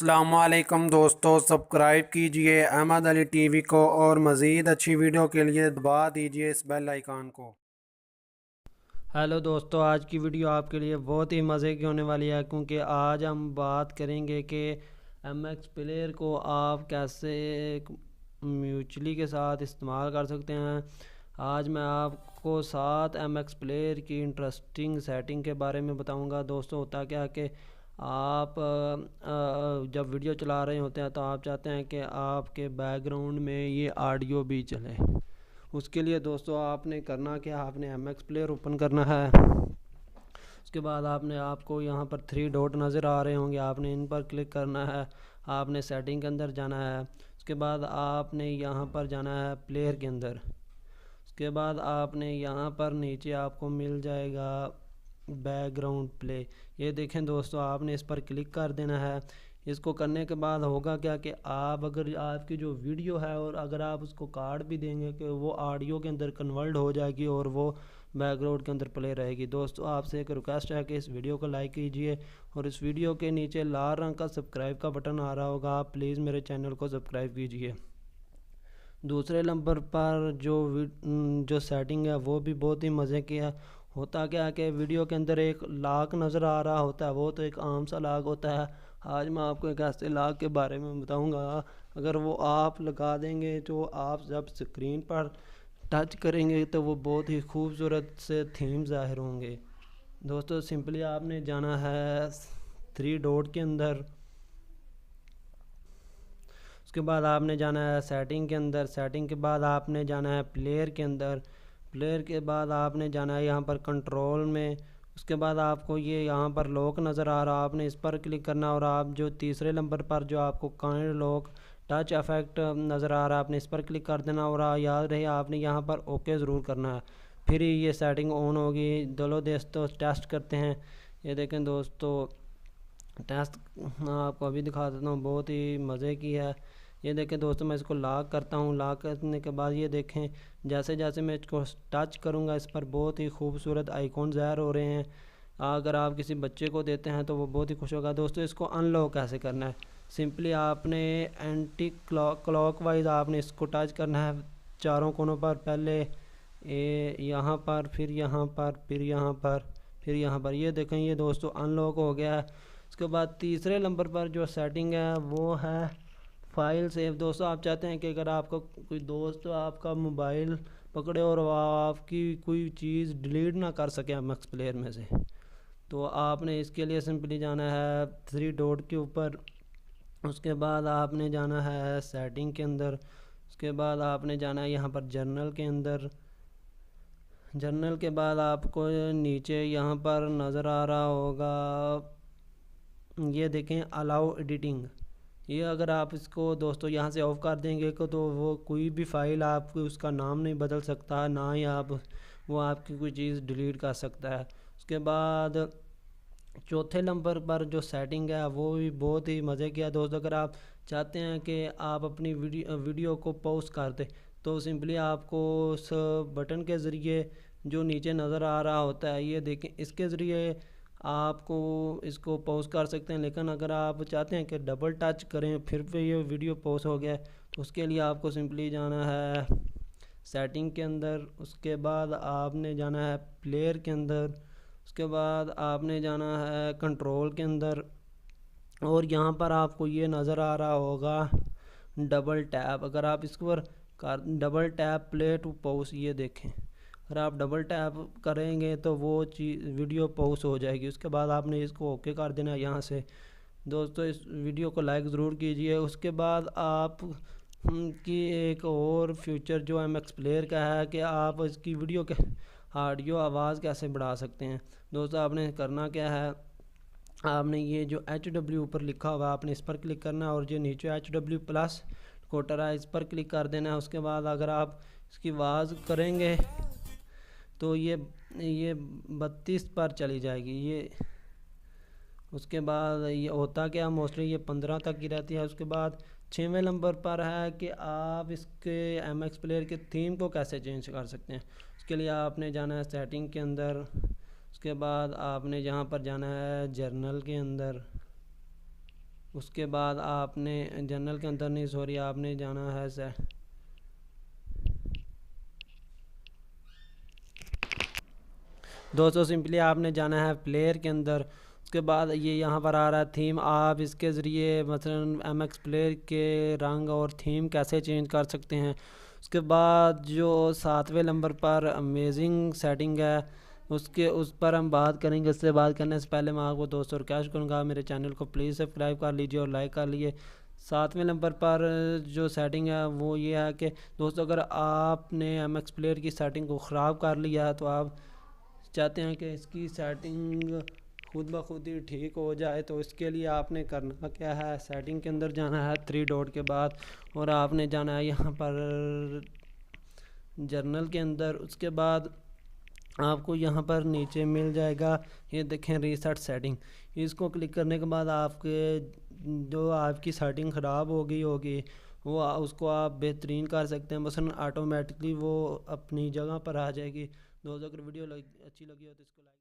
अस्सलाम वालेकुम दोस्तों, सब्सक्राइब कीजिए अहमद अली टीवी को और मज़ीद अच्छी वीडियो के लिए दबा दीजिए इस बेल आइकन को। हेलो दोस्तों, आज की वीडियो आपके लिए बहुत ही मज़े की होने वाली है क्योंकि आज हम बात करेंगे कि एम एक्स प्लेयर को आप कैसे म्यूचुअली के साथ इस्तेमाल कर सकते हैं। आज मैं आपको 7 एम एक्स प्लेयर की इंटरेस्टिंग सेटिंग के बारे में बताऊंगा। दोस्तों, होता क्या है कि आप जब वीडियो चला रहे होते हैं तो आप चाहते हैं कि आपके बैकग्राउंड में ये ऑडियो भी चले। उसके लिए दोस्तों आपने करना क्या, आपने एम एक्स प्लेयर ओपन करना है। उसके बाद आपको यहाँ पर 3 डॉट नज़र आ रहे होंगे, आपने इन पर क्लिक करना है। आपने सेटिंग के अंदर जाना है। उसके बाद आपने यहाँ पर जाना है प्लेयर के अंदर। उसके बाद आपने यहाँ पर नीचे आपको मिल जाएगा बैकग्राउंड प्ले। ये देखें दोस्तों, आपने इस पर क्लिक कर देना है। इसको करने के बाद होगा क्या कि आप अगर आपकी जो वीडियो है और अगर आप उसको कार्ड भी देंगे कि वो ऑडियो के अंदर कन्वर्ट हो जाएगी और वो बैकग्राउंड के अंदर प्ले रहेगी। दोस्तों, आपसे एक रिक्वेस्ट है कि इस वीडियो को लाइक कीजिए और इस वीडियो के नीचे लाल रंग का सब्सक्राइब का बटन आ रहा होगा, आप प्लीज़ मेरे चैनल को सब्सक्राइब कीजिए। दूसरे नंबर पर जो सेटिंग है वो भी बहुत ही मज़े की है। होता क्या है कि वीडियो के अंदर एक लॉक नज़र आ रहा होता है, वो तो एक आम सा लॉक होता है। आज मैं आपको एक ऐसे लॉक के बारे में बताऊंगा, अगर वो आप लगा देंगे तो आप जब स्क्रीन पर टच करेंगे तो वो बहुत ही खूबसूरत से थीम ज़ाहिर होंगे। दोस्तों, सिंपली आपने जाना है 3 डॉट के अंदर। उसके बाद आपने जाना है सेटिंग के अंदर। सेटिंग के बाद आपने जाना है प्लेयर के अंदर। प्लेयर के बाद आपने जाना है यहाँ पर कंट्रोल में। उसके बाद आपको ये यहाँ पर लॉक नज़र आ रहा है, आपने इस पर क्लिक करना और आप जो तीसरे नंबर पर जो आपको काइंड लॉक टच इफेक्ट नज़र आ रहा है, आपने इस पर क्लिक कर देना और याद रहे आपने यहाँ पर ओके ज़रूर करना है, फिर ही ये सेटिंग ऑन होगी। चलो दोस्तों टेस्ट करते हैं। ये देखें दोस्तों, टेस्ट आपको अभी दिखा देता हूँ, बहुत ही मज़े की है। ये देखें दोस्तों, मैं इसको लॉक करता हूँ। लॉक करने के बाद ये देखें, जैसे जैसे मैं इसको टच करूँगा इस पर बहुत ही खूबसूरत आइकॉन ज़ाहिर हो रहे हैं। अगर आप किसी बच्चे को देते हैं तो वो बहुत ही खुश होगा। दोस्तों, इसको अनलॉक कैसे करना है, सिंपली आपने एंटी क्लॉक वाइज आपने इसको टच करना है चारों कोनों पर। पहले यहाँ पर, फिर यहाँ पर, फिर यहाँ पर, फिर यहाँ पर। ये देखें, ये दोस्तों अनलॉक हो गया है। उसके बाद तीसरे नंबर पर जो सेटिंग है वो है फ़ाइल सेव। दोस्तों, आप चाहते हैं कि अगर आपका कोई दोस्त आपका मोबाइल पकड़े और वो आपकी कोई चीज़ डिलीट ना कर सके एम एक्स प्लेयर में से, तो आपने इसके लिए सिंपली जाना है 3 डॉट के ऊपर। उसके बाद आपने जाना है सेटिंग के अंदर। उसके बाद आपने जाना है यहाँ पर जर्नल के अंदर। जर्नल के बाद आपको नीचे यहाँ पर नज़र आ रहा होगा, ये देखें अलाउ एडिटिंग। ये अगर आप इसको दोस्तों यहाँ से ऑफ़ कर देंगे को तो वो कोई भी फ़ाइल आप उसका नाम नहीं बदल सकता, ना ही आप वो आपकी कोई चीज़ डिलीट कर सकता है। उसके बाद चौथे नंबर पर जो सेटिंग है वो भी बहुत ही मज़े की है। दोस्तों, अगर आप चाहते हैं कि आप अपनी वीडियो को पॉज कर दें तो सिंपली आपको उस बटन के ज़रिए जो नीचे नज़र आ रहा होता है, ये देखें, इसके ज़रिए आपको इसको पॉज कर सकते हैं। लेकिन अगर आप चाहते हैं कि डबल टच करें फिर भी ये वीडियो पॉज हो गया तो उसके लिए आपको सिंपली जाना है सेटिंग के अंदर। उसके बाद आपने जाना है प्लेयर के अंदर। उसके बाद आपने जाना है कंट्रोल के अंदर और यहाँ पर आपको ये नज़र आ रहा होगा डबल टैप। अगर आप इस पर double tap play to pause, ये देखें, अगर आप डबल टैप करेंगे तो वो चीज़ वीडियो पॉज हो जाएगी। उसके बाद आपने इसको ओके कर देना है यहाँ से। दोस्तों, इस वीडियो को लाइक ज़रूर कीजिए। उसके बाद आप की एक और फ्यूचर जो एम एक्स प्लेयर का है कि आप इसकी वीडियो के ऑडियो आवाज़ कैसे बढ़ा सकते हैं। दोस्तों, आपने करना क्या है, आपने ये जो HW ऊपर लिखा हुआ है आपने इस पर क्लिक करना है और जो नीचे HW प्लस कोटर है इस पर क्लिक कर देना है। उसके बाद अगर आप इसकी आवाज़ करेंगे तो ये 32 पर चली जाएगी। ये उसके बाद ये होता क्या, मोस्टली ये 15 तक की रहती है। उसके बाद 6वें नंबर पर है कि आप इसके एम एक्स प्लेयर के थीम को कैसे चेंज कर सकते हैं। उसके लिए आपने जाना है सेटिंग के अंदर। उसके बाद आपने यहाँ पर जाना है जर्नल के अंदर। اس کے بعد آپ نے جنرل کے اندر نہیں سوری آپ نے جانا ہے دوستوں سمپلی آپ نے جانا ہے پلیئر کے اندر. اس کے بعد یہ یہاں پر آ رہا ہے تھیم. آپ اس کے ذریعے مثلا ایم ایکس پلیئر کے رنگ اور تھیم کیسے چینج کر سکتے ہیں. اس کے بعد جو 7ویں نمبر پر امیزنگ سیٹنگ ہے اس پر ہم بات کریں گے. اس سے بات کرنے سے پہلے میں آپ کو دوستوں ریکویسٹ کروں گا میرے چینل کو پلیز سبسکرائب کر لیجئے اور لائک کر لیجئے. 7ویں نمبر پر جو سیٹنگ ہے وہ یہ ہے کہ دوستوں اگر آپ نے ایم ایکس پلیئر کی سیٹنگ کو خراب کر لیا ہے تو آپ چاہتے ہیں کہ اس کی سیٹنگ خود بخود ہی ٹھیک ہو جائے تو اس کے لیے آپ نے کرنا کیا ہے, سیٹنگ کے اندر جانا ہے 3 ڈاٹ کے بعد اور آپ نے جانا ہے یہاں پر جرنل کے اندر. اس کے بعد آپ کو یہاں پر نیچے مل جائے گا یہ دیکھیں ریسیٹ سیٹنگ. اس کو کلک کرنے کے بعد آپ کے جو آپ کی سیٹنگ خراب ہوگی وہ اس کو آپ بہترین کر سکتے ہیں. مثلا آٹومیٹکلی وہ اپنی جگہ پر آ جائے گی. دوستوں اگر ویڈیو اچھی لگی ہو تو اس کو لائک